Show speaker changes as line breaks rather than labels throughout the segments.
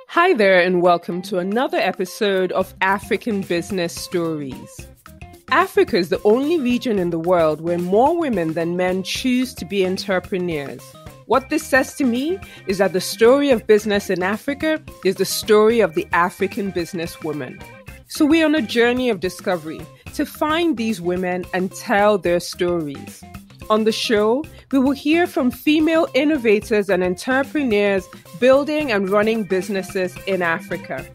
Hi there, and welcome to another episode of African Business Stories. Africa is the only region in the world where more women than men choose to be entrepreneurs. What this says to me is that the story of business in Africa is the story of the African businesswoman. So we're on a journey of discovery to find these women and tell their stories. On the show, we will hear from female innovators and entrepreneurs building and running businesses in Africa.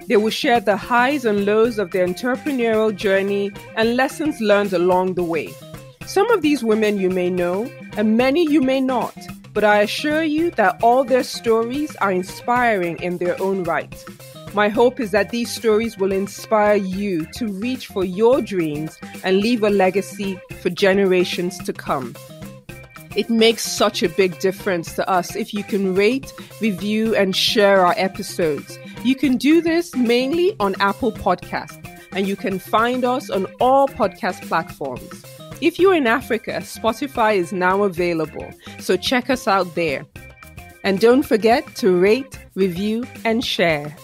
They will share the highs and lows of their entrepreneurial journey and lessons learned along the way. Some of these women you may know, and many you may not, but I assure you that all their stories are inspiring in their own right. My hope is that these stories will inspire you to reach for your dreams and leave a legacy for generations to come. It makes such a big difference to us if you can rate, review, and share our episodes. You can do this mainly on Apple Podcasts, and you can find us on all podcast platforms. If you're in Africa, Spotify is now available, so check us out there. And don't forget to rate, review, and share.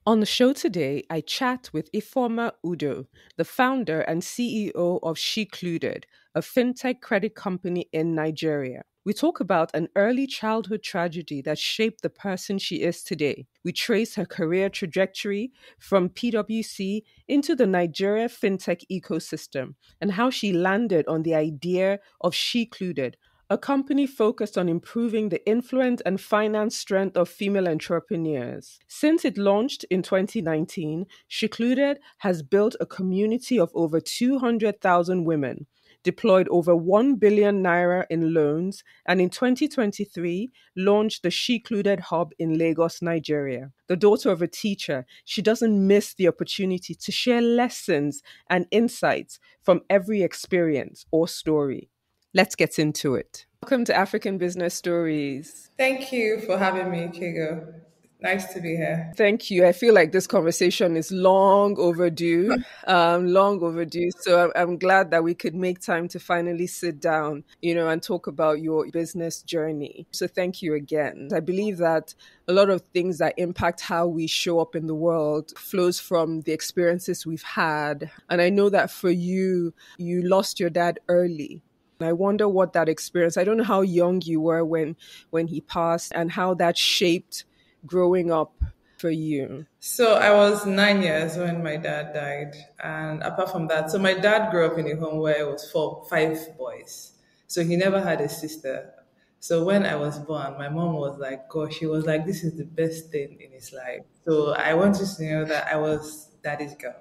On the show today, I chat with Ifoma Uddoh, the founder and CEO of SheCluded, a fintech credit company in Nigeria. We talk about an early childhood tragedy that shaped the person she is today. We trace her career trajectory from PwC into the Nigeria fintech ecosystem and how she landed on the idea of SheCluded, a company focused on improving the influence and finance strength of female entrepreneurs. Since it launched in 2019, SheCluded has built a community of over 200,000 women, deployed over 1 billion naira in loans, and in 2023 launched the SheCluded Hub in Lagos, Nigeria. The daughter of a teacher, she doesn't miss the opportunity to share lessons and insights from every experience or story. Let's get into it. Welcome to African Business Stories.
Thank you for having me, Kigo. Nice to be here.
Thank you. I feel like this conversation is long overdue. So I'm glad that we could make time to finally sit down, and talk about your business journey. So thank you again. I believe that a lot of things that impact how we show up in the world flows from the experiences we've had. And I know that for you, you lost your dad early. I wonder what that experience, I don't know how young you were when he passed and how that shaped growing up for you.
So I was 9 years when my dad died. And apart from that, so my dad grew up in a home where it was 5 boys. So he never had a sister. So when I was born, my mom was like, gosh, she was like, this is the best thing in his life. So I want you to know that I was daddy's girl.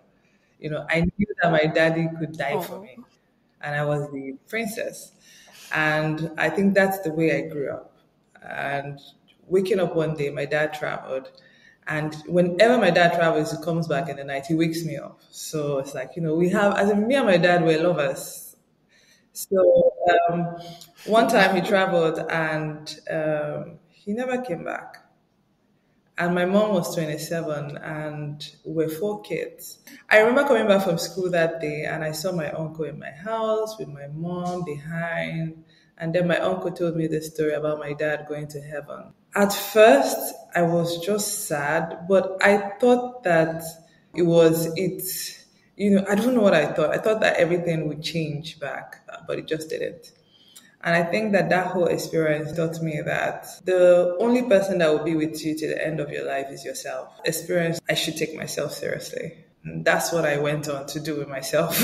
I knew that my daddy could die for me. And I was the princess. And I think that's the way I grew up. And waking up one day, my dad traveled. And whenever my dad travels, he comes back in the night, he wakes me up. So it's like, we have, as in me and my dad were lovers. So one time he traveled and he never came back. And my mom was 27 and we're 4 kids. I remember coming back from school that day and I saw my uncle in my house with my mom behind. And then my uncle told me this story about my dad going to heaven. At first, I was just sad, but I thought that I don't know what I thought. I thought that everything would change back, but it just didn't. And I think that whole experience taught me that the only person that will be with you to the end of your life is yourself. Experience, I should take myself seriously. And that's what I went on to do with myself.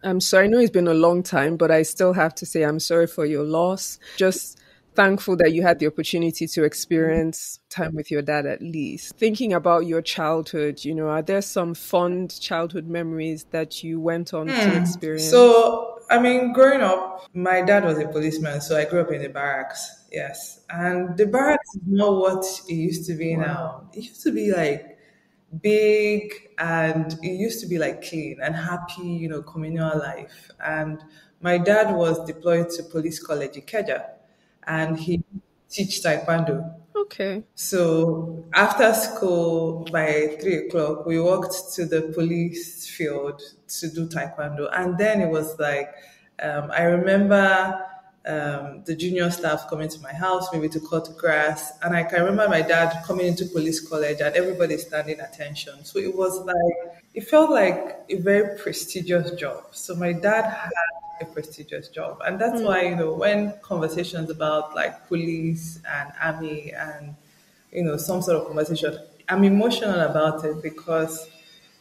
I'm sorry, I know it's been a long time, but I still have to say I'm sorry for your loss. Just thankful that you had the opportunity to experience time with your dad at least. Thinking about your childhood, are there some fond childhood memories that you went on to experience?
So, growing up, my dad was a policeman, so I grew up in the barracks, yes. And the barracks is not what it used to be now. It used to be like big and it used to be like clean and happy, communal life. And my dad was deployed to police college Ikeja and he teach taekwondo.
Okay.
So after school, by 3:00, we walked to the police field to do taekwondo. And then it was like, I remember the junior staff coming to my house, maybe to cut grass. And I can remember my dad coming into police college and everybody standing attention. So it was like, it felt like a very prestigious job. So my dad had a prestigious job. And that's why, when conversations about like police and army and, some sort of conversation, I'm emotional about it because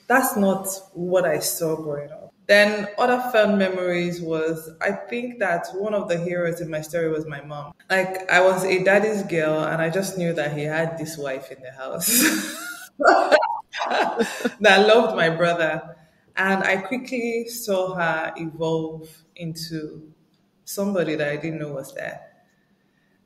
that's not what I saw growing up. Then other fun memories was I think that one of the heroes in my story was my mom. Like I was a daddy's girl and I just knew that he had this wife in the house that loved my brother. And I quickly saw her evolve into somebody that I didn't know was there.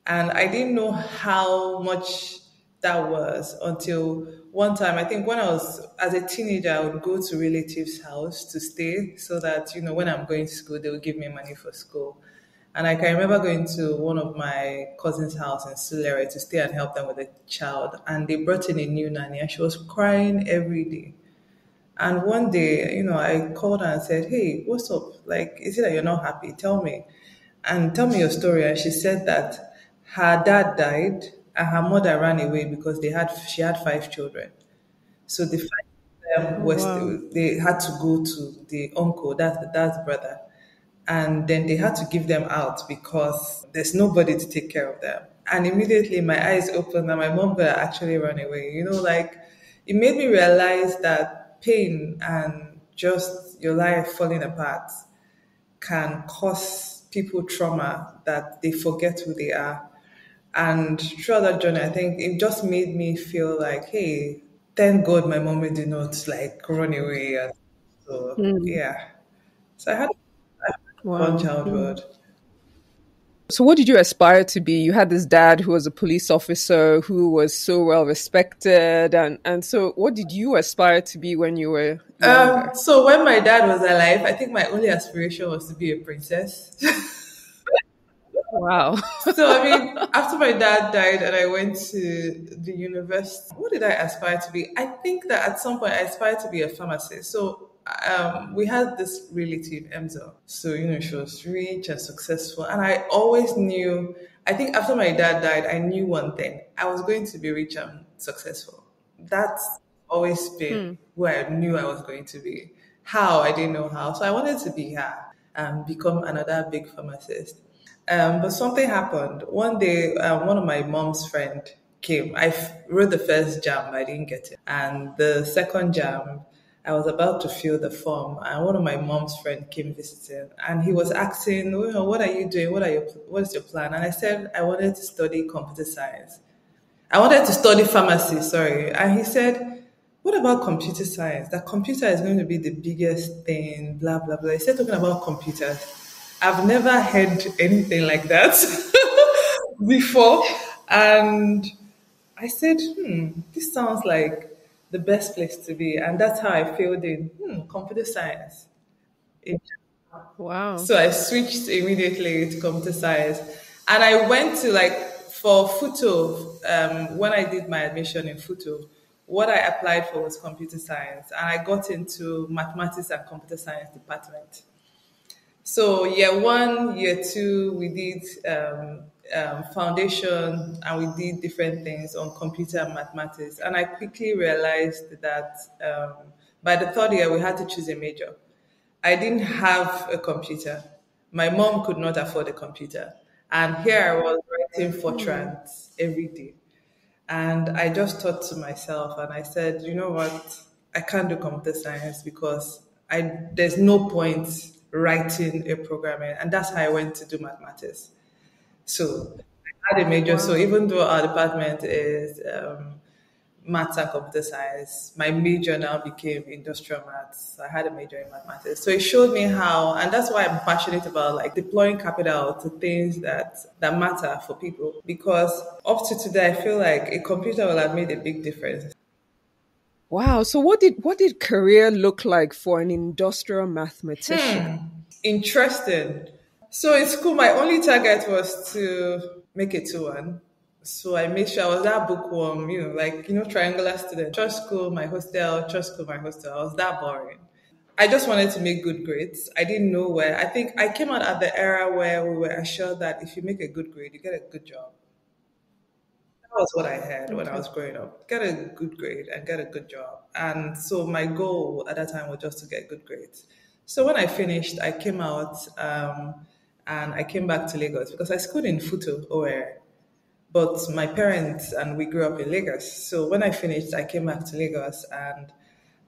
And I didn't know how much that was until one time. I think when I was as a teenager, I would go to relatives' house to stay so that, when I'm going to school, they would give me money for school. And I can remember going to one of my cousin's house in Sulere to stay and help them with a child. And they brought in a new nanny and she was crying every day. And one day, I called her and said, "Hey, what's up? Like, is it that you're not happy? Tell me. And tell me your story." And she said that her dad died and her mother ran away because she had 5 children. So the 5 of them they had to go to the uncle, that's the dad's brother. And then they had to give them out because there's nobody to take care of them. And immediately my eyes opened and my mom could actually run away. Like it made me realize that pain and just your life falling apart can cause people trauma that they forget who they are. And throughout that journey, I think it just made me feel like, hey, thank God my mom did not like run away. And so, yeah. So I had a fun
Wow.
childhood.
So what did you aspire to be? You had this dad who was a police officer who was so well respected. And so what did you aspire to be when you were younger?
So when my dad was alive, I think my only aspiration was to be a princess.
Wow.
So, I mean, after my dad died and I went to the university, what did I aspire to be? I think that at some point I aspired to be a pharmacist. So, we had this relative, Emza. So, she was rich and successful. And I always knew, I think after my dad died, I knew one thing. I was going to be rich and successful. That's always been where I knew I was going to be. How? I didn't know how. So I wanted to be her and become another big pharmacist. But something happened. One day, one of my mom's friend came. Wrote the first jam, but I didn't get it. And the second jam, I was about to fill the form, and one of my mom's friend came visiting, and he was asking, "What are you doing? What is your plan?" And I said, I wanted to study computer science. I wanted to study pharmacy, sorry. And he said, "What about computer science? That computer is going to be the biggest thing, blah, blah, blah." He said, talking about computers. I've never heard anything like that before. And I said, this sounds like the best place to be. And that's how I filled in computer science.
Wow.
So I switched immediately to computer science. And I went to for Futo, when I did my admission in Futo, what I applied for was computer science. And I got into mathematics and computer science department. So year 1, year 2, we did foundation and we did different things on computer and mathematics. And I quickly realized that by the 3rd year, we had to choose a major. I didn't have a computer. My mom could not afford a computer. And here I was writing Fortrans every day. And I just thought to myself and I said, you know what? I can't do computer science because there's no point writing a programming, and that's how I went to do mathematics. So I had a major. Wow. So even though our department is maths and computer science, my major now became industrial maths. I had a major in mathematics. So it showed me how, and that's why I'm passionate about deploying capital to things that matter for people. Because up to today, I feel like a computer will have made a big difference.
Wow. So what did career look like for an industrial mathematician?
Interesting. So in school, my only target was to make it to 1. So I made sure I was that bookworm, triangular student. Church school, my hostel, church school, my hostel. I was that boring. I just wanted to make good grades. I didn't know where. I think I came out at the era where we were assured that if you make a good grade, you get a good job. That was what I had when I
Okay.
was growing up. Get a good grade and get a good job. And so my goal at that time was just to get good grades. So when I finished, I came out and I came back to Lagos because I schooled in Futo, OR. But my parents and we grew up in Lagos. So when I finished, I came back to Lagos and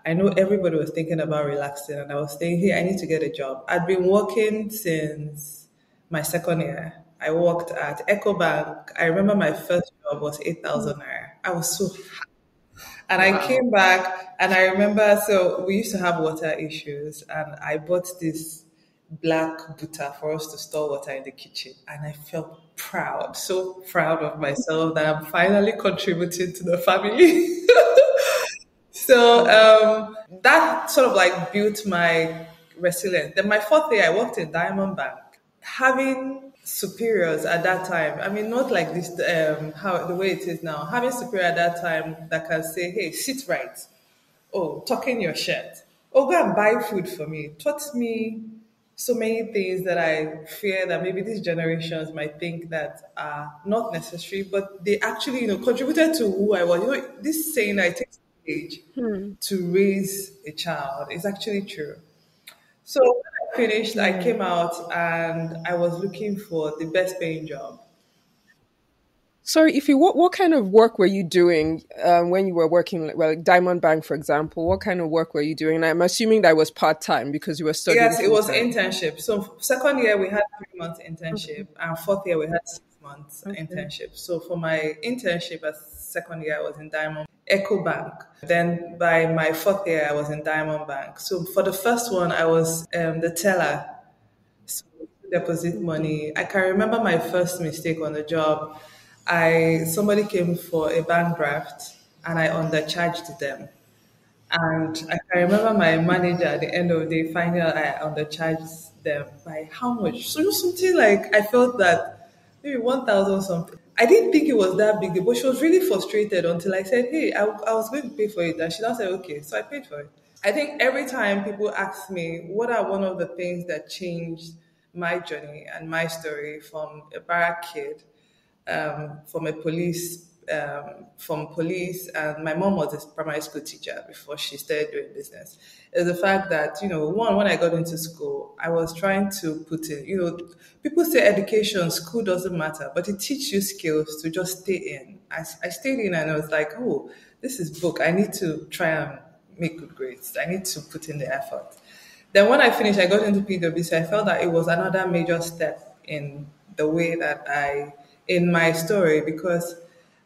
I know everybody was thinking about relaxing and I was thinking, hey, I need to get a job. I'd been working since my second year. I worked at EcoBank. I remember my first job was 8,000 naira. I was so, and I
Wow.
came back and I remember, so we used to have water issues and I bought this black butter for us to store water in the kitchen. And I felt proud, so proud of myself that I'm finally contributing to the family. So that sort of like built my resilience. Then my fourth year, I worked in Diamond Bank. Having superiors at that time, I mean, not like this, how the way it is now. Having superior at that time that can say, "Hey, sit right. Oh, tuck in your shirt. Oh, go and buy food for me." Taught me so many things that I fear that maybe these generations might think that are not necessary, but they actually, contributed to who I was. This saying that it takes age
Hmm.
to raise a child is actually true. So when I finished, I
Hmm.
came out and I was looking for the best paying job.
Sorry, if you what kind of work were you doing when you were working, well, like Diamond Bank, for example? What kind of work were you doing? And I'm assuming that was part time because you were studying
Yes, it
full
was
time.
internship. So second year we had 3 months internship,
Okay.
and fourth year we had 6 months
Okay.
internship. So for my internship as second year, I was in Diamond Echo Bank. Then by my fourth year, I was in Diamond Bank. So for the first one, I was the teller. So deposit money. I can remember my first mistake on the job. I somebody came for a bank draft, and I undercharged them. And I can remember my manager at the end of the day finding out I undercharged them by how much. So just something like I felt that maybe 1,000 something. I didn't think it was that big, but she was really frustrated until I said, "Hey, I was going to pay for it." And she now said, "Okay." So I paid for it. I think every time people ask me, what are one of the things that changed my journey and my story from a barrack kid, from a police, from police, and my mom was a primary school teacher before she started doing business, is the fact that, one, when I got into school, I was trying to put in, people say education, school doesn't matter, but it teaches you skills to just stay in. I stayed in and I was like, oh, this is book. I need to try and make good grades. I need to put in the effort. Then when I finished, I got into PwC. I felt that it was another major step in the way that in my story, because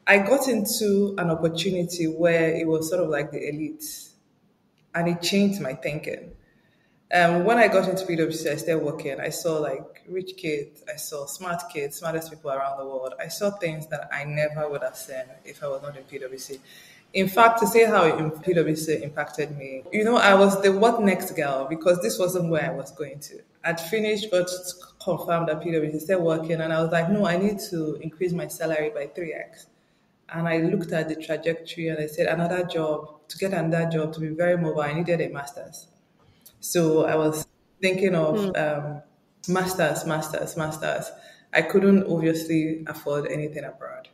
I got into an opportunity where it was sort of like the elite, and it changed my thinking. When I got into PwC, I started working. I saw like rich kids, I saw smart kids, smartest people around the world. I saw things that I never would have seen if I was not in PwC. In fact, to say how PwC impacted me, I was the what next girl because this wasn't where I was going to. I'd finished, got confirmed at PwC, started working, and I was like, no, I need to increase my salary by 3x. And I looked at the trajectory and I said, another job, to get another job, to be very mobile, I needed a master's. So I was thinking
Hmm.
of masters. I couldn't obviously afford anything abroad.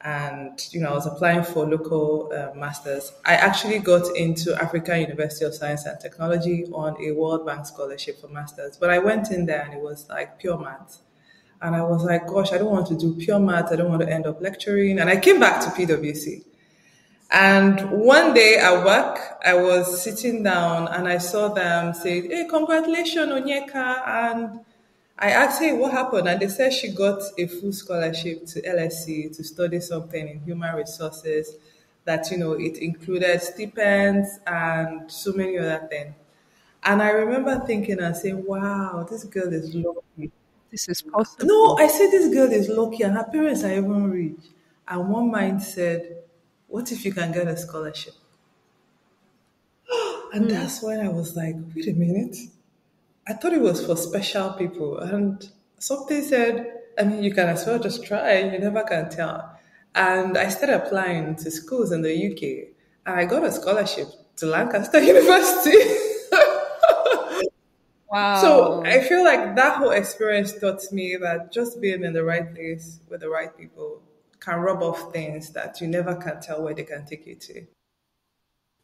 And, I was applying for local masters. I actually got into African University of Science and Technology on a World Bank scholarship for masters. But I went in there and it was like pure maths. And I was like, gosh, I don't want to do pure maths. I don't want to end up lecturing. And I came back to PwC. And one day at work, I was sitting down and I saw them say, "Hey, congratulations, Onyeka." And I asked, "Hey, what happened?" And they said she got a full scholarship to LSE to study something in human resources that, it included stipends and so many other things. And I remember thinking and saying, wow, this girl is lucky.
This is
No,
possible.
I said this girl is lucky and her parents are even rich. And one mind said, what if you can get a scholarship? And
Hmm.
that's when I was like, wait a minute. I thought it was for special people. And something said, I mean, you can as well just try. You never can tell. And I started applying to schools in the UK. And I got a scholarship to Lancaster University. So I
Wow.
feel like that whole experience taught me that just being in the right place with the right people can rub off things that you never can tell where they can take you to.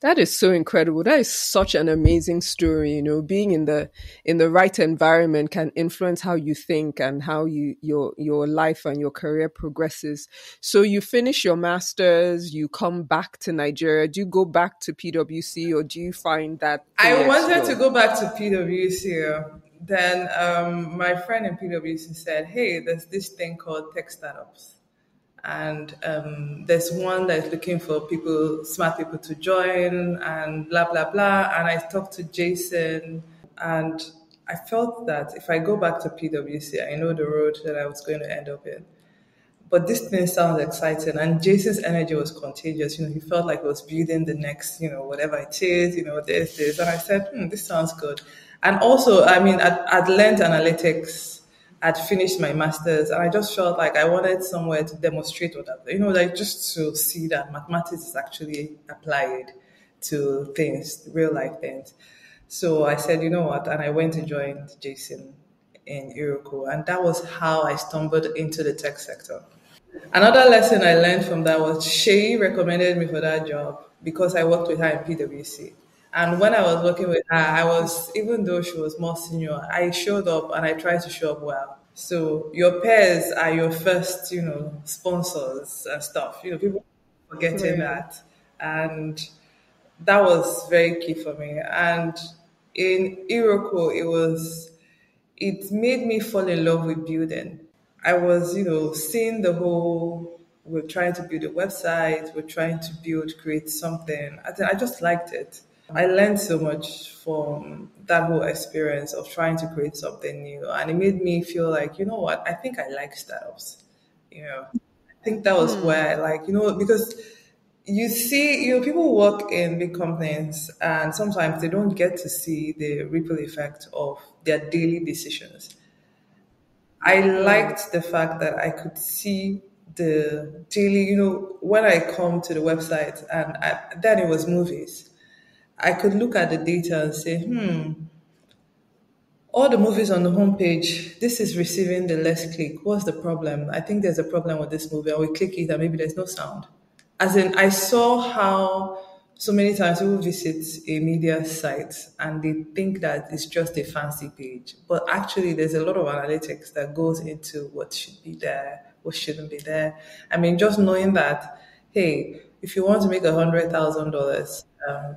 That is so incredible. That is such an amazing story. Being in the right environment can influence how you think and how your life and your career progresses. So you finish your masters, you come back to Nigeria. Do you go back to PwC or do you find that
I
previous
wanted to
job?
go back to PwC. Then my friend in PwC said, "Hey, there's this thing called tech startups, and there's one that's looking for people, smart people to join, and blah blah blah." And I talked to Jason, and I felt that if I go back to PwC, I know the road that I was going to end up in. But this thing sounds exciting, and Jason's energy was contagious. He felt like he was building the next, whatever it is, this. And I said, this sounds good. And also, I mean, I'd learned analytics, I'd finished my master's, and I just felt like I wanted somewhere to demonstrate what I've, like just to see that mathematics is actually applied to things, real life things. So I said, you know what? And I went to join Jason in Iroquois, and that was how I stumbled into the tech sector. Another lesson I learned from that was she recommended me for that job because I worked with her in PwC. And when I was working with her, I was, even though she was more senior, I showed up and I tried to show up well. So your peers are your first, sponsors and stuff. People forgetting
Right.
that. And that was very key for me. And in Iroquois, it made me fall in love with building. I was, seeing the whole, we're trying to build a website, we're trying to create something. I just liked it. I learned so much from that whole experience of trying to create something new. And it made me feel like, you know what, I think I like startups. I think that was
Hmm.
where I like, because you see, people work in big companies and sometimes they don't get to see the ripple effect of their daily decisions. I
Right.
liked the fact that I could see the daily, when I come to the website and then it was movies. I could look at the data and say, all the movies on the homepage, this is receiving the less click. What's the problem? I think there's a problem with this movie. And we click it and maybe there's no sound. As in, I saw how so many times people visit a media site and they think that it's just a fancy page. But actually, there's a lot of analytics that goes into what should be there, what shouldn't be there. I mean, just knowing that, hey, if you want to make $100,000,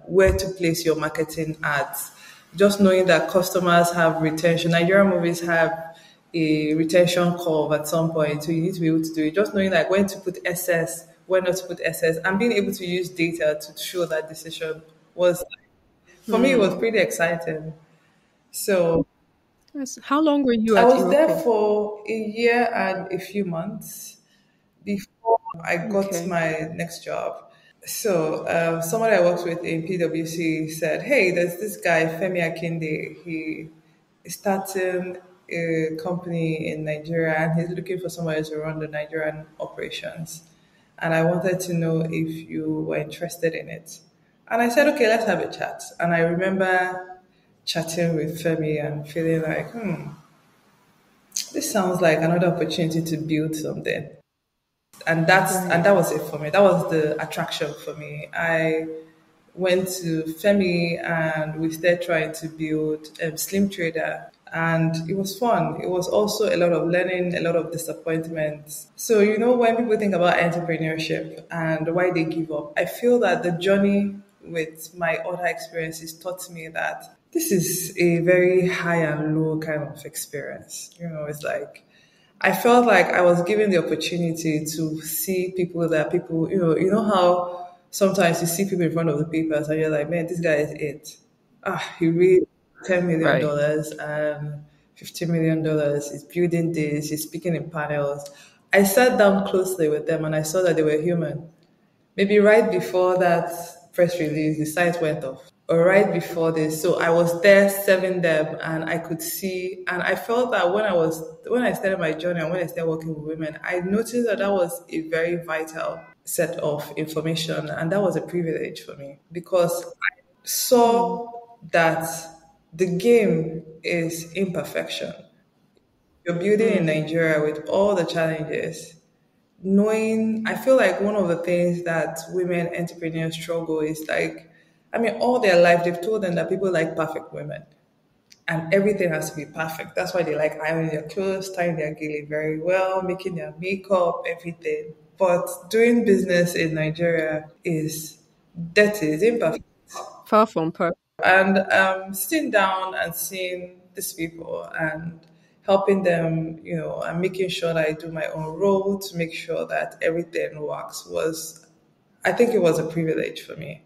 where to place your marketing ads, just knowing that customers have retention. Nigerian movies have a retention curve at some point, so you need to be able to do it. Just knowing like when to put SS, when not to put SS, and being able to use data to show that decision was, for me, it was
Hmm.
pretty exciting. So
How long were you
I
at
was there
Iroko?
for a year and a few months before I got
Okay.
my next job. So someone I worked with in PwC said, "Hey, there's this guy Femi Akinde. He is starting a company in Nigeria, and he's looking for somebody to run the Nigerian operations. And I wanted to know if you were interested in it." And I said, "Okay, let's have a chat." And I remember chatting with Femi and feeling like, this sounds like another opportunity to build something. And
Right.
that was it for me. That was the attraction for me. I went to Femi and we started trying to build Slim Trader, and it was fun. It was also a lot of learning, a lot of disappointments. So when people think about entrepreneurship and why they give up, I feel that the journey with my other experiences taught me that this is a very high and low kind of experience. It's like I felt like I was given the opportunity to see people that people, how sometimes you see people in front of the papers and you're like, man, this guy is it. He really
Right.
$10 million and $50 million. He's building this, he's speaking in panels. I sat down closely with them and I saw that they were human. Maybe right before that press release, the site went off. Or right before this. So I was there serving them and I could see and I felt that when I started my journey and when I started working with women, I noticed that that was a very vital set of information and that was a privilege for me because I
Hmm.
saw that The game is imperfection. You're building in
Hmm.
Nigeria with all the challenges. Knowing, I feel like one of the things that women entrepreneurs struggle is like, I mean, all their life they've told them that people like perfect women and everything has to be perfect. That's why they like ironing their clothes, tying their gele very well, making their makeup, everything. But doing business in Nigeria is dirty, it's imperfect.
Far from perfect.
And sitting down and seeing these people and helping them, and making sure that I do my own role to make sure that everything works was, I think it was a privilege for me,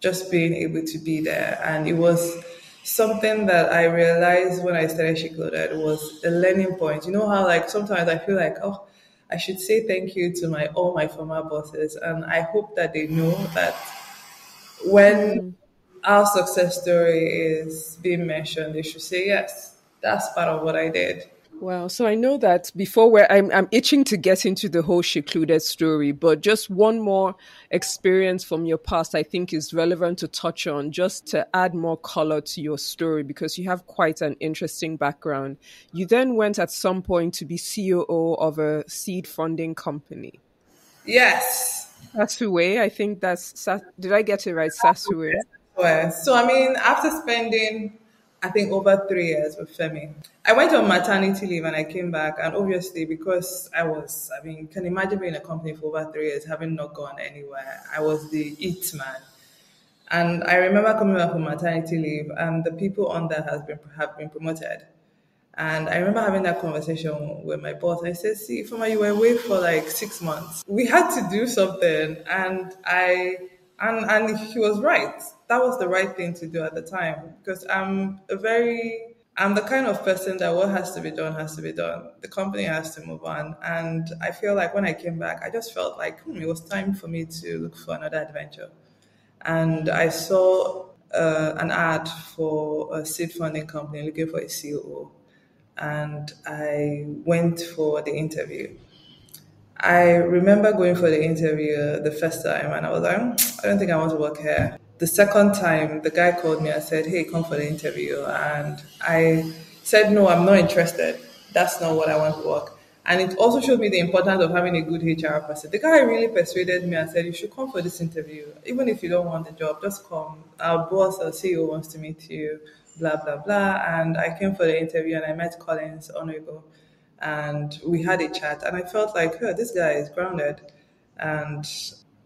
just being able to be there. And it was something that I realized when I started SheCluded was a learning point. You know how like sometimes I feel like, oh, I should say thank you to my all my former bosses, and I hope that they know that when
Hmm.
our success story is being mentioned, they should say yes. That's part of what I did.
Wow. So I know that before where I'm itching to get into the whole secluded story, but just one more experience from your past I think is relevant to touch on just to add more color to your story because you have quite an interesting background. You then went at some point to be COO of a seed funding company.
Yes.
Sasue, I think did I get it right? Sasue.
Well, so I mean, after spending, I think over 3 years with Femi, I went on maternity leave and I came back. And obviously, because I mean, you can imagine being in a company for over 3 years, having not gone anywhere. I was the it man. And I remember coming back from maternity leave, and the people on that have been promoted. And I remember having that conversation with my boss. I said, "See, Ifoma, you were away for like 6 months. We had to do something." And he was right. That was the right thing to do at the time because I'm the kind of person that what has to be done has to be done. The company has to move on. And I feel like when I came back, I just felt like it was time for me to look for another adventure. And I saw an ad for a seed funding company looking for a COO, and I went for the interview. I remember going for the interview the first time, and I was like, I don't think I want to work here." The second time, the guy called me and said, "Hey, come for the interview," and I said, "No, I'm not interested. That's not what I want to work." And it also showed me the importance of having a good HR person. The guy really persuaded me and said, "You should come for this interview. Even if you don't want the job, just come. Our boss, our CEO wants to meet you, blah, blah, blah." And I came for the interview and I met Collins Honorable and we had a chat. And I felt like, oh, this guy is grounded. And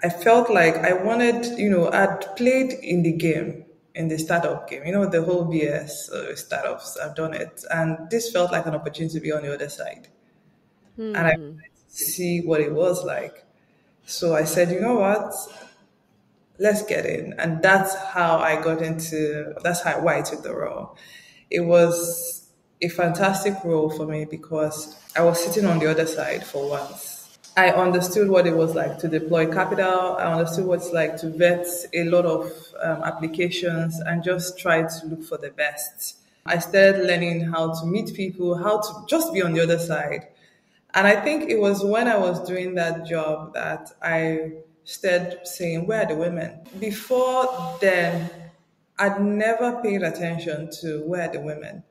I felt like I wanted, I'd played in the game, in the startup game, the whole BS startups, I've done it. And this felt like an opportunity to be on the other side. And I
Hmm.
wanted to see what it was like. So I said, you know what? Let's get in. And that's how why I took the role. It was a fantastic role for me because I was sitting on the other side for once. I understood what it was like to deploy capital. I understood what it's like to vet a lot of applications and just try to look for the best. I started learning how to meet people, how to just be on the other side. And I think it was when I was doing that job that I started saying, where are the women? Before then, I'd never paid attention to where are the women.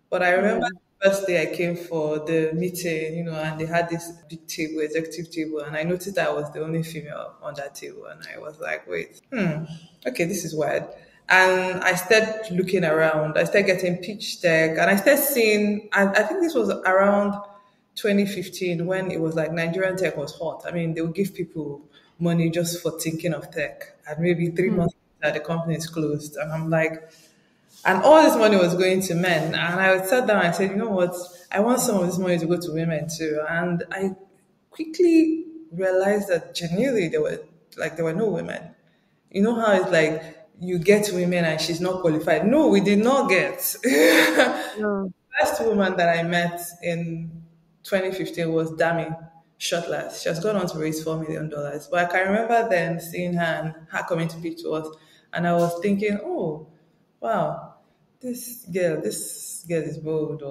But I remember
Hmm.
the first day I came for the meeting, and they had this big table, executive table, and I noticed that I was the only female on that table. And I was like, wait, okay, this is weird. And I started looking around. I started getting pitch deck, and I started seeing. I think this was around 2015 when it was like Nigerian tech was hot. I mean, they would give people money just for thinking of tech, and maybe 3 months later the company is closed. And I'm like, and all this money was going to men. And I sat down and I said, you know what? I want some of this money to go to women too. And I quickly realized that genuinely there were no women. You know how it's like you get women and she's not qualified. No, we did not get.
Yeah.
First woman that I met in 2015 was Dami Shotlas. She has gone on to raise $4 million. But I can remember then seeing her and her coming to speak to us, and I was thinking, oh, wow, this girl is bold.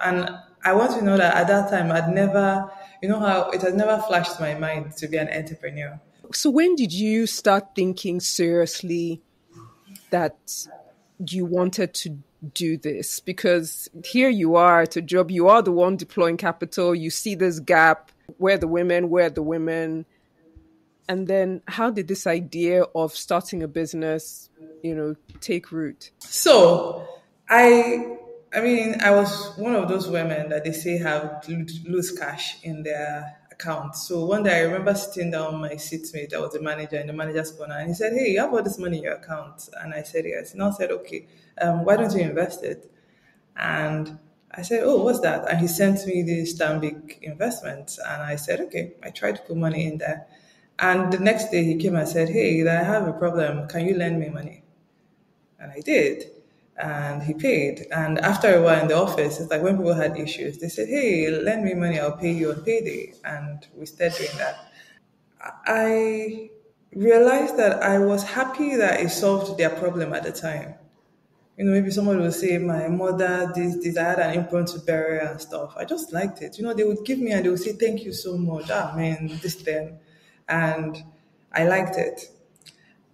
And I want to know that at that time, I'd never, how it has never flashed my mind to be an entrepreneur.
So when did you start thinking seriously that you wanted to do this? Because here you are at a job, you are the one deploying capital, you see this gap, where the women, where the women. And then how did this idea of starting a business, take root?
So I mean, I was one of those women that they say have lose cash in their account. So one day I remember sitting down with my seatmate, that was the manager in the manager's corner, and he said, "Hey, you have all this money in your account?" And I said, "Yes." And I said, "Okay, why don't you invest it?" And I said, "Oh, what's that?" And he sent me this Stanbic investment. And I said, "Okay." I tried to put money in there. And the next day he came and said, "Hey, I have a problem. Can you lend me money?" And I did. And he paid. And after a while in the office, it's like when people had issues, they said, "Hey, lend me money, I'll pay you on payday." And we started doing that. I realized that I was happy that it solved their problem at the time. Maybe someone will say, "My mother, this, I had an impromptu burial and stuff." I just liked it. They would give me and they would say, "Thank you so much. Ah, man, this thing." And I liked it.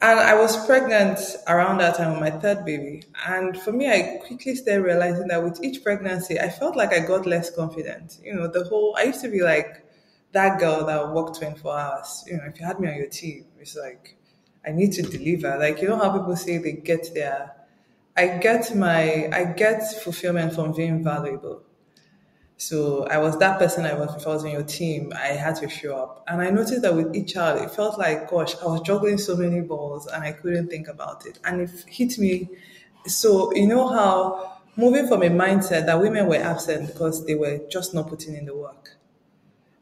And I was pregnant around that time with my third baby. And for me, I quickly started realizing that with each pregnancy, I felt like I got less confident. I used to be like that girl that worked 24 hours. If you had me on your team, it's like, I need to deliver. Like, how people say they get their, I get fulfillment from being valuable. So I was that person I was. If I was in your team, I had to show up. And I noticed that with each child, it felt like, gosh, I was juggling so many balls and I couldn't think about it. And it hit me. So you know how moving from a mindset that women were absent because they were just not putting in the work.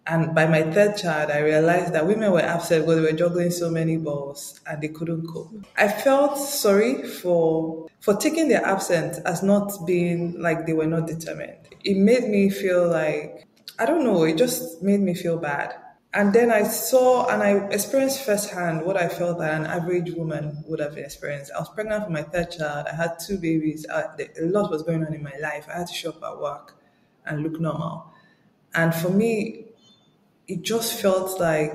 And by my third child, I realized that women were absent because they were juggling so many balls and they couldn't cope. I felt sorry for taking their absence as not being like they were not determined. It made me feel like, I don't know, it just made me feel bad. And then I saw and I experienced firsthand what I felt that an average woman would have experienced. I was pregnant for my third child. I had two babies. A lot was going on in my life. I had to show up at work and look normal. And for me, it just felt like,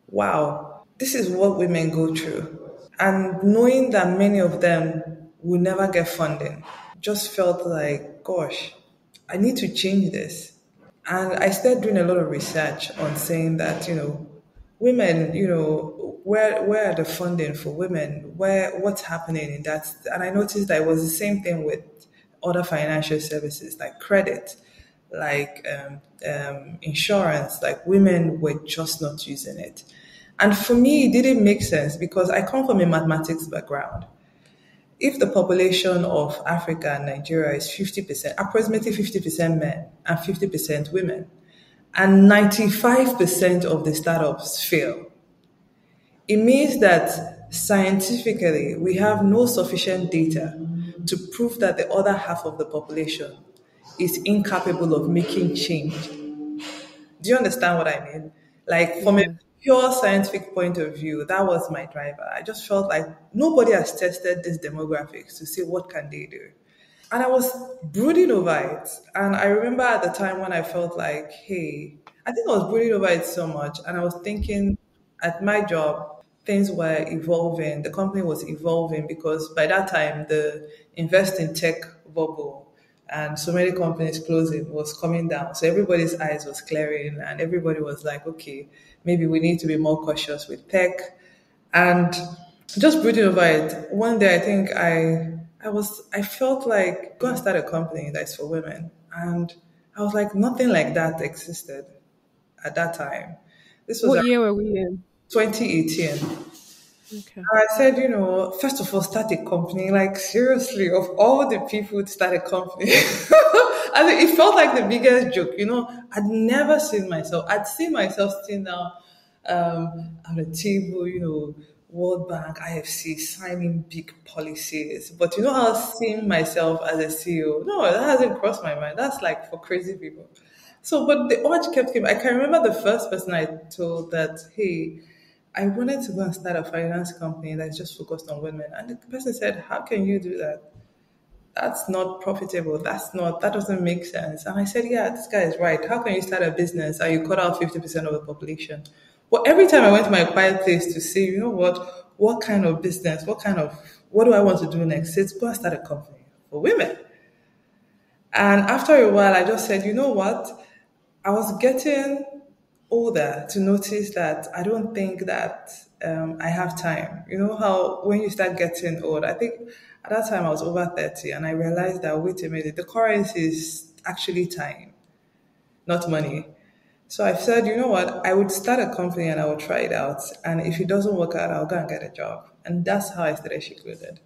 wow, this is what women go through. And knowing that many of them will never get funding just felt like, gosh, I need to change this. And I started doing a lot of research on saying that, women, where are the funding for women? What's happening in that? And I noticed that it was the same thing with other financial services like credit, like insurance, like women were just not using it. And for me, it didn't make sense because I come from a mathematics background. If the population of Africa and Nigeria is 50%, approximately 50% men and 50% women, and 95% of the startups fail, it means that scientifically we have no sufficient data to prove that the other half of the population is incapable of making change. Do you understand what I mean? Like from a
Yeah.
pure scientific point of view, that was my driver. I just felt like nobody has tested these demographics to see what can they do. And I was brooding over it. And I remember at the time when I felt like, hey, I think I was brooding over it so much. And I was thinking at my job, things were evolving. The company was evolving because by that time, the invest in tech bubble and so many companies closing was coming down. So everybody's eyes was clearing and everybody was like, okay, maybe we need to be more cautious with tech. And just brooding over it, one day I think I felt like go and start a company that's for women. And I was like, nothing like that existed at that time. This was
What year were we in?
2018.
Okay.
I said, first of all, start a company. Like, seriously, of all the people to start a company. I mean, it felt like the biggest joke, I'd never seen myself. I'd seen myself sitting down at a table, World Bank, IFC, signing big policies. But how seeing myself as a CEO, no, that hasn't crossed my mind. That's like for crazy people. So, but the urge kept coming. I can remember the first person I told that, hey, I wanted to go and start a finance company that's just focused on women. And the person said, how can you do that? That's not profitable. That doesn't make sense. And I said, yeah, this guy is right. How can you start a business and you cut out 50% of the population? Well, every time I went to my quiet place to say, what kind of business, what do I want to do next? It's go and start a company. for women. And after a while, I just said, you know what? I was getting older to notice that I don't think that I have time. You know how when you start getting old, I think at that time I was over 30 and I realized that, wait a minute, the currency is actually time, not money. So I said, you know what, I would start a company and I would try it out. And if it doesn't work out, I'll go and get a job. And that's how I started SheCluded.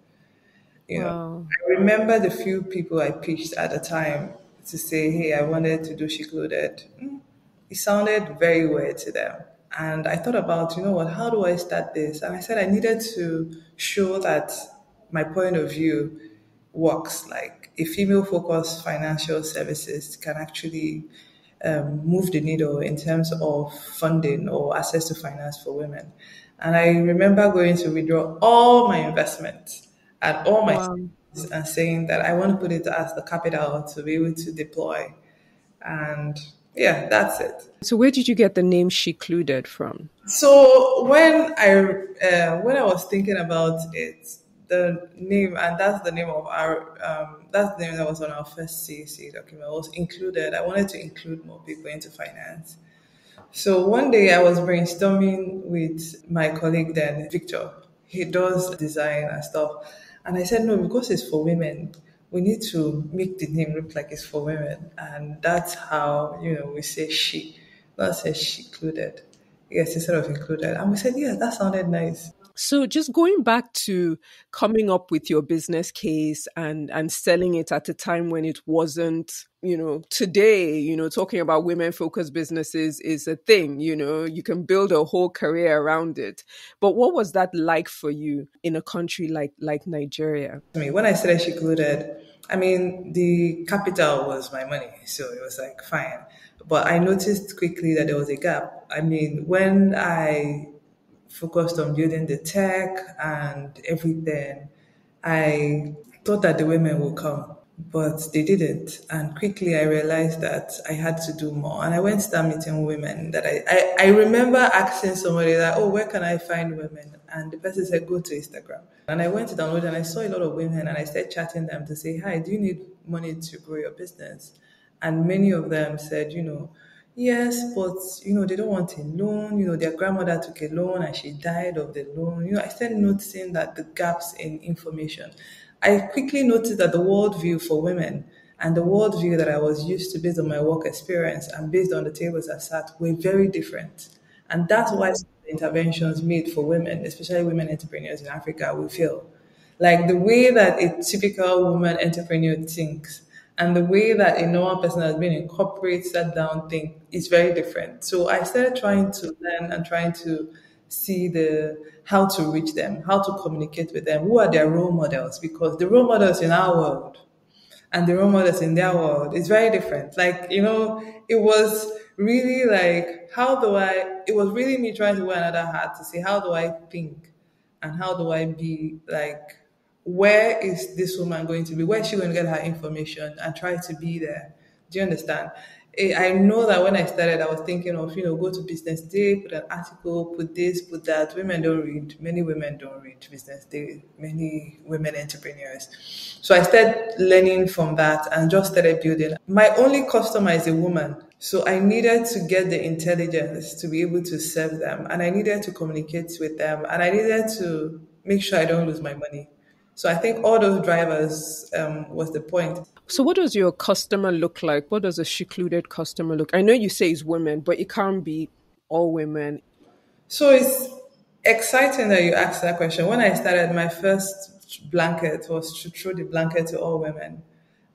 You know,
Wow.
I remember the few people I pitched at the time to say, hey, I wanted to do SheCluded. It sounded very weird to them. And I thought about, you know what, how do I start this? And I said I needed to show that my point of view works. Like a female focused financial services can actually move the needle in terms of funding or access to finance for women. And I remember going to withdraw all my investments and all my
Wow.
savings and saying that I want to put it as the capital to be able to deploy. And yeah, that's it.
So where did you get the name SheCluded from?
So when I was thinking about it, the name, and that's the name of our that's the name that was on our first CAC document, was included. I wanted to include more people into finance. So one day I was brainstorming with my colleague then, Victor. He does design and stuff. And I said, no, because it's for women, we need to make the name look like it's for women. And that's how, we say she, not say she included. Yes, instead of included. And we said, yeah, that sounded nice.
So just going back to coming up with your business case and selling it at a time when it wasn't, today, talking about women focused businesses is a thing, you can build a whole career around it. But what was that like for you in a country like Nigeria?
I mean, when I started SheCluded, I mean, the capital was my money. So it was like, fine. But I noticed quickly that there was a gap. I mean, when I focused on building the tech and everything, I thought that the women would come, but they didn't. And quickly I realized that I had to do more. And I went to start meeting women that I remember asking somebody that, oh, where can I find women? And the person said, go to Instagram. And I went to download and I saw a lot of women and I started chatting them to say, hi, do you need money to grow your business? And many of them said, yes, but they don't want a loan. Their grandmother took a loan and she died of the loan. I started noticing that the gaps in information. I quickly noticed that the worldview for women and the worldview that I was used to based on my work experience and based on the tables I sat were very different. And that's why some of the interventions made for women, especially women entrepreneurs in Africa, will fail. Like the way that a typical woman entrepreneur thinks and the way that a normal person has been in corporate sat down think is very different. So I started trying to learn and trying to see the how to reach them, how to communicate with them, who are their role models, because the role models in our world and the role models in their world is very different. Like, it was really like, it was really me trying to wear another hat to say, how do I think and how do I be like, where is this woman going to be? Where is she going to get her information and try to be there? Do you understand? I know that when I started, I was thinking of, go to Business Day, put an article, put this, put that. Women don't read. Many women don't read Business Day. Many women entrepreneurs. So I started learning from that and just started building. My only customer is a woman. So I needed to get the intelligence to be able to serve them. And I needed to communicate with them. And I needed to make sure I don't lose my money. So I think all those drivers was the point.
So what does your customer look like? What does a SheCluded customer look? I know you say it's women, but it can't be all women.
So it's exciting that you asked that question. When I started, my first blanket was to throw the blanket to all women.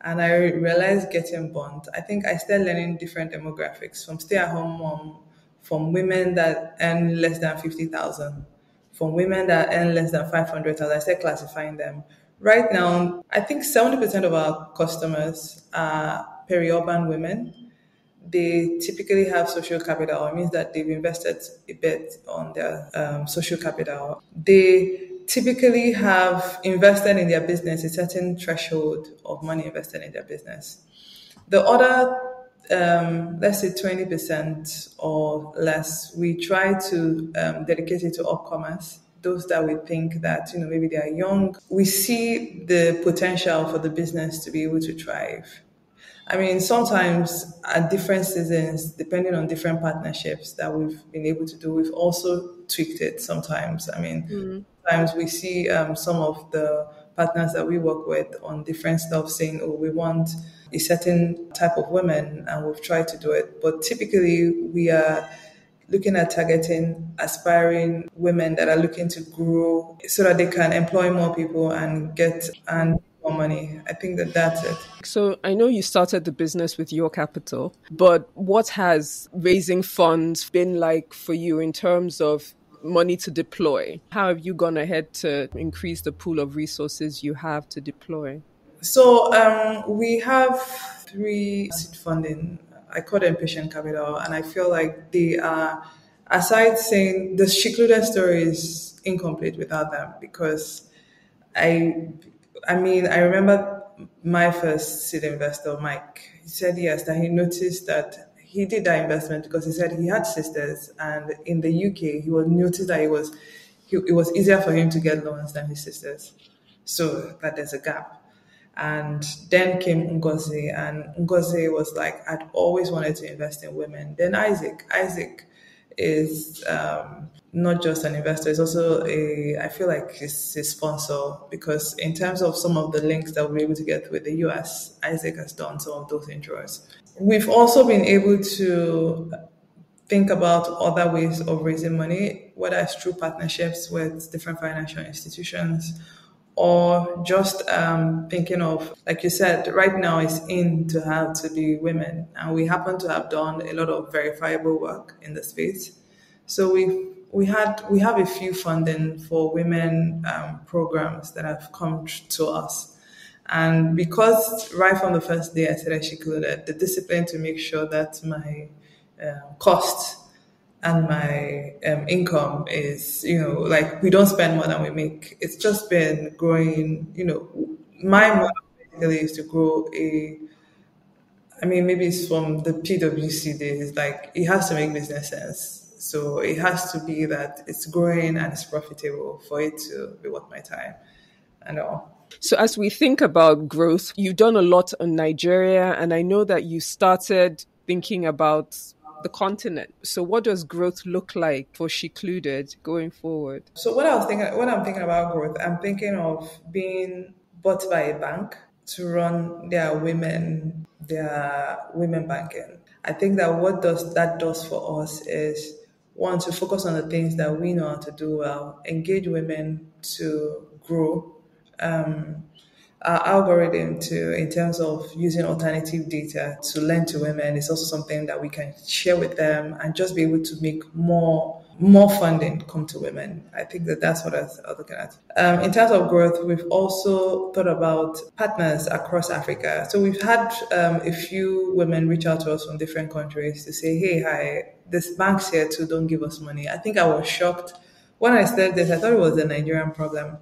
And I realized getting burnt. I think I started learning different demographics from stay-at-home mom, from women that earn less than 50,000, from women that earn less than 500,000. I started classifying them. Right now, I think 70% of our customers are peri-urban women. They typically have social capital. It means that they've invested a bit on their social capital. They typically have invested in their business a certain threshold of money invested in their business. The other, let's say 20% or less, we try to dedicate it to upcomers those that we think that, maybe they are young. We see the potential for the business to be able to thrive. I mean, sometimes at different seasons, depending on different partnerships that we've been able to do, we've also tweaked it sometimes. I mean, sometimes we see some of the partners that we work with on different stuff saying, oh, we want a certain type of women, and we've tried to do it. But typically, we are looking at targeting aspiring women that are looking to grow so that they can employ more people and get and more money. I think that that's it.
So I know you started the business with your capital, but what has raising funds been like for you in terms of money to deploy? How have you gone ahead to increase the pool of resources you have to deploy?
So we have three seed funding. I call them patient capital, and I feel like they are, aside saying the SheCluded story is incomplete without them, because I I mean, I remember my first seed investor, Mike. He said yes, that he noticed that he did that investment because he said he had sisters, and in the UK, he would notice that it was easier for him to get loans than his sisters, so that there's a gap. And then came Ngozi, and Ngozi was like, I'd always wanted to invest in women. Then Isaac. Isaac is not just an investor, he's also I feel like he's a sponsor, because in terms of some of the links that we're able to get with the US, Isaac has done some of those intros. We've also been able to think about other ways of raising money, whether it's through partnerships with different financial institutions, or just thinking of, like you said, right now it's in to have to be women, and we happen to have done a lot of verifiable work in the space. So we have a few funding for women programs that have come to us. And because right from the first day I said I SheCluded, the discipline to make sure that my costs and my income is, like, we don't spend more than we make. It's just been growing, my model basically is to grow maybe it's from the PwC days, like it has to make business sense. So it has to be that it's growing and it's profitable for it to be worth my time and all.
So as we think about growth, you've done a lot in Nigeria, and I know that you started thinking about the continent. So what does growth look like for SheCluded going forward?
So when I'm thinking about growth, I'm thinking of being bought by a bank to run their women banking. I think that what that does for us is, one, to focus on the things that we know how to do well, engage women to grow, our algorithm in terms of using alternative data to lend to women is also something that we can share with them and just be able to make more funding come to women. I think that that's what I was looking at. In terms of growth, we've also thought about partners across Africa. So we've had a few women reach out to us from different countries to say, hey, hi, this banks here too don't give us money. I think I was shocked when I said this. I thought it was a Nigerian problem.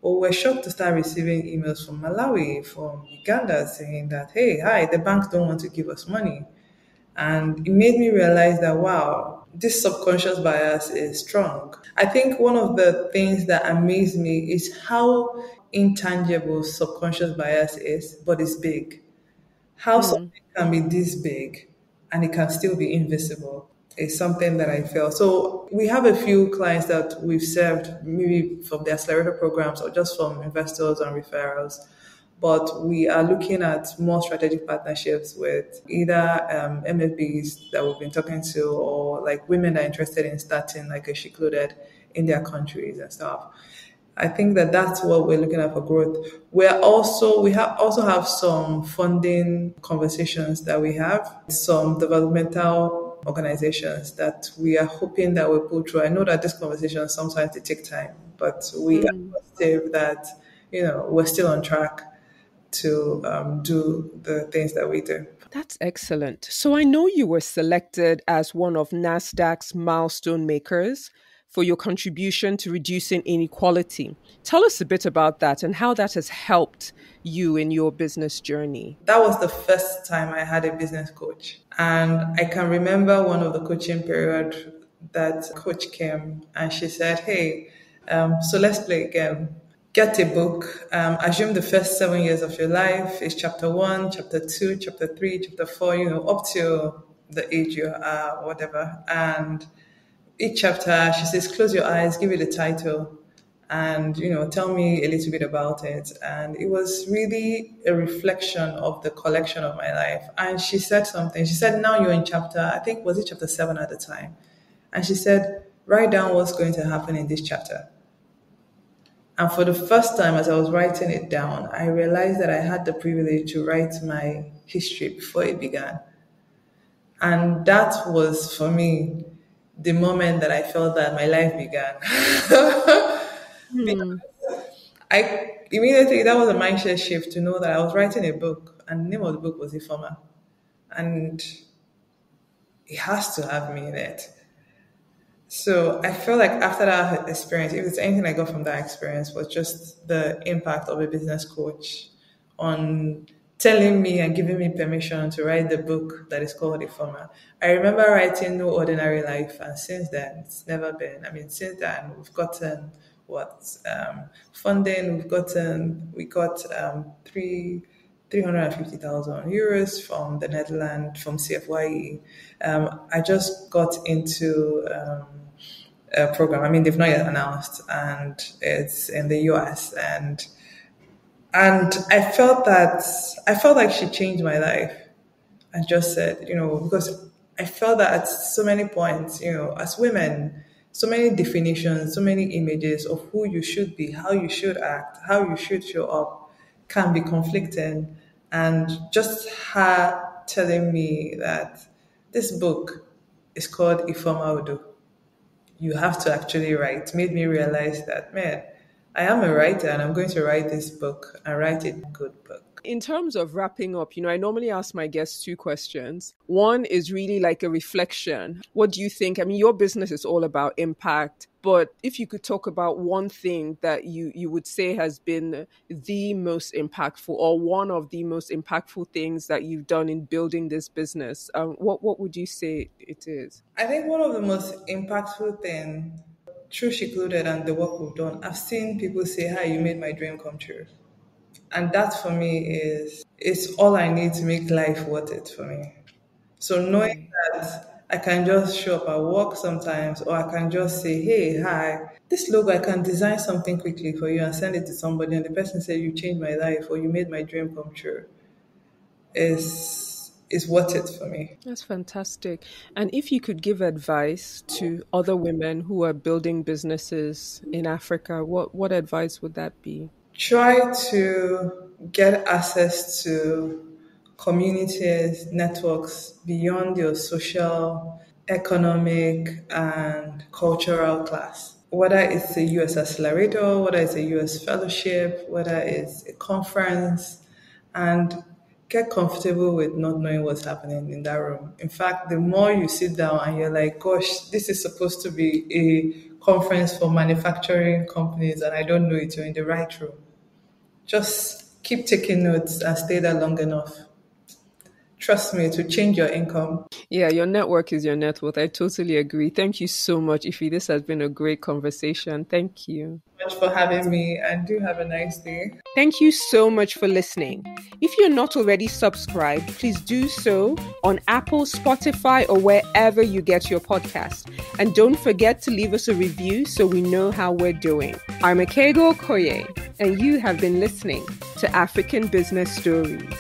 But we're shocked to start receiving emails from Malawi, from Uganda, saying that, hey, hi, the banks don't want to give us money. And it made me realize that, wow, this subconscious bias is strong. I think one of the things that amazed me is how intangible subconscious bias is, but it's big. How something can be this big and it can still be invisible is something that I feel. So we have a few clients that we've served, maybe from the accelerator programs or just from investors and referrals. But we are looking at more strategic partnerships with either MFBs that we've been talking to, or like women that are interested in starting like a SheCluded in their countries and stuff. I think that that's what we're looking at for growth. We also have some funding conversations that we have, some developmental organizations that we are hoping that we'll pull through. I know that these conversations sometimes they take time, but we are positive that we're still on track to do the things that we do.
That's excellent. So I know you were selected as one of NASDAQ's milestone makers for your contribution to reducing inequality. Tell us a bit about that and how that has helped you in your business journey.
That was the first time I had a business coach. And I can remember one of the coaching period that coach came and she said, hey, So let's play a game. Get a book. Assume the first 7 years of your life is chapter 1, chapter 2, chapter 3, chapter 4, up to the age you are, whatever. And each chapter, she says, close your eyes, give it a title, and, tell me a little bit about it. And it was really a reflection of the collection of my life. And she said something. She said, now you're in chapter, I think, was it chapter 7 at the time? And she said, write down what's going to happen in this chapter. And for the first time, as I was writing it down, I realized that I had the privilege to write my history before it began. And that was, for me, the moment that I felt that my life began. I immediately, that was a mindset shift to know that I was writing a book, and the name of the book was Ifoma. And it has to have me in it. So I feel like after that experience, if there's anything I got from that experience, was just the impact of a business coach on telling me and giving me permission to write the book that is called Ifoma. I remember writing No Ordinary Life, and since then, it's never been. Since then, we've gotten funding. We got 350,000 euros from the Netherlands, from CFYE. I just got into a program. They've not yet announced, and it's in the US. And I felt like she changed my life. I just said, because I felt that at so many points, as women, so many definitions, so many images of who you should be, how you should act, how you should show up can be conflicting. And just her telling me that this book is called Ifoma Uddoh, you have to actually write, made me realize that, man, I am a writer and I'm going to write this book and write it a good book.
In terms of wrapping up, I normally ask my guests 2 questions. One is really like a reflection. What do you think? Your business is all about impact, but if you could talk about one thing that you would say has been the most impactful, or one of the most impactful things that you've done in building this business, what would you say it is?
I think one of the most impactful things through SheCluded and the work we've done, I've seen people say, hi, you made my dream come true. And that for me is all I need to make life worth it for me. So knowing that I can just show up at work sometimes, or I can just say, hey, hi, this logo, I can design something quickly for you and send it to somebody, and the person said, you changed my life, or you made my dream come true, is worth it for me.
That's fantastic. And if you could give advice to other women who are building businesses in Africa, what advice would that be?
Try to get access to communities, networks beyond your social, economic, and cultural class. Whether it's a US accelerator, whether it's a US fellowship, whether it's a conference, and get comfortable with not knowing what's happening in that room. In fact, the more you sit down and you're like, gosh, this is supposed to be a conference for manufacturing companies and I don't know it, you're in the right room. Just keep taking notes and stay there long enough. Trust me, to change your income.
Yeah, your network is your net worth. I totally agree. Thank you so much, Ify. This has been a great conversation. Thank you.
Much for having me, and do have a nice day.
Thank you so much for listening. If you're not already subscribed, please do so on Apple, Spotify, or wherever you get your podcast. And don't forget to leave us a review so we know how we're doing. I'm Akego Okoye, and you have been listening to African Business Stories.